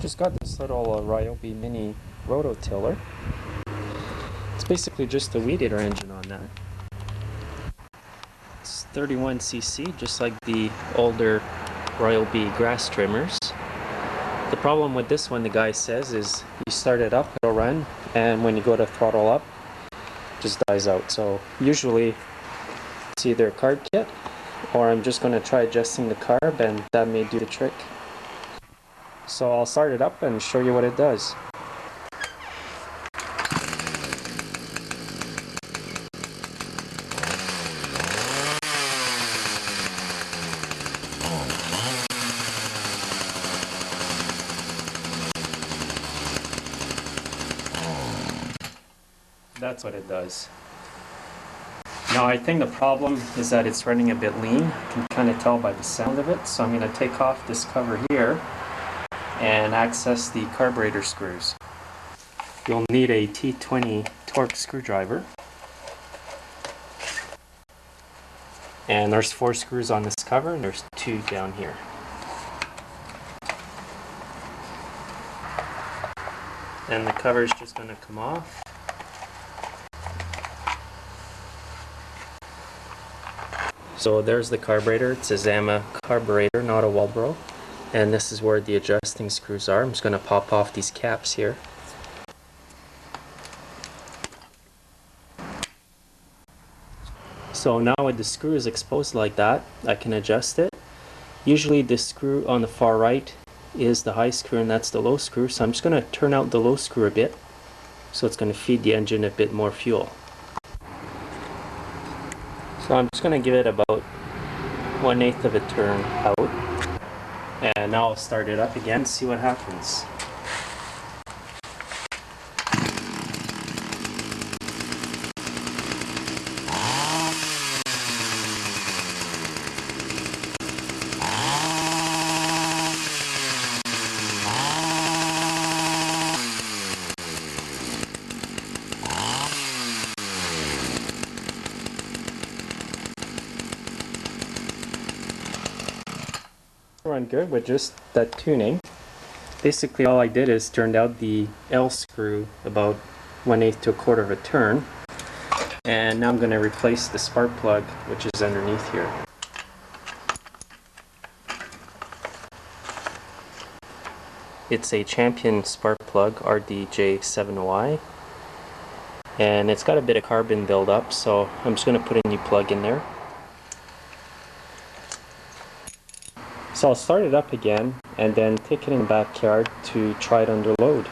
Just got this little Ryobi mini rototiller. It's basically just a weed eater engine on that. It's 31cc, just like the older Ryobi grass trimmers. The problem with this one, the guy says, is you start it up, it'll run, and when you go to throttle up, it just dies out. So usually it's either a carb kit, or I'm just going to try adjusting the carb, and that may do the trick. So I'll start it up and show you what it does. That's what it does. Now I think the problem is that it's running a bit lean. You can kind of tell by the sound of it. So I'm going to take off this cover here and access the carburetor screws. You'll need a T20 Torx screwdriver. And there's 4 screws on this cover and there's 2 down here. And the cover is just going to come off. So there's the carburetor. It's a Zama carburetor, not a Walbro. And this is where the adjusting screws are. I'm just going to pop off these caps here. So now with the screws exposed like that, I can adjust it. Usually the screw on the far right is the high screw and that's the low screw. So I'm just going to turn out the low screw a bit. So it's going to feed the engine a bit more fuel. So I'm just going to give it about 1/8 of a turn out, and now I'll start it up again and see what happens. Run good with just that tuning. Basically all I did is turned out the L screw about 1/8 to 1/4 of a turn, and now I'm going to replace the spark plug which is underneath here. It's a Champion spark plug RDJ7Y, and it's got a bit of carbon buildup, so I'm just going to put a new plug in there. So I'll start it up again and then take it in the backyard to try it under load.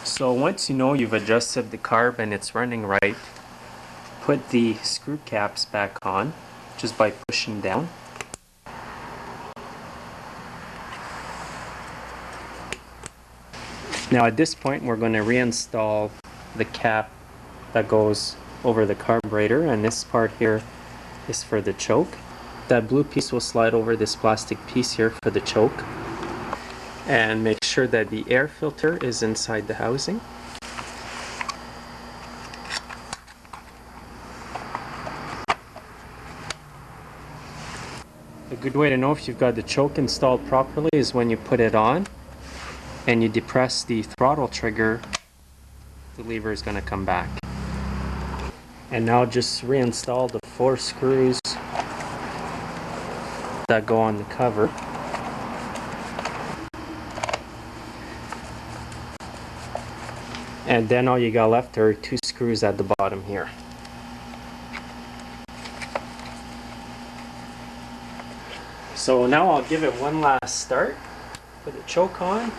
So once you know you've adjusted the carb and it's running right, put the screw caps back on just by pushing down. Now at this point we're going to reinstall the cap that goes over the carburetor, and this part here is for the choke. That blue piece will slide over this plastic piece here for the choke, and make sure that the air filter is inside the housing. A good way to know if you've got the choke installed properly is when you put it on and you depress the throttle trigger, the lever is going to come back. And now just reinstall the 4 screws that go on the cover. And then all you got left are 2 screws at the bottom here. So now I'll give it one last start, put the choke on.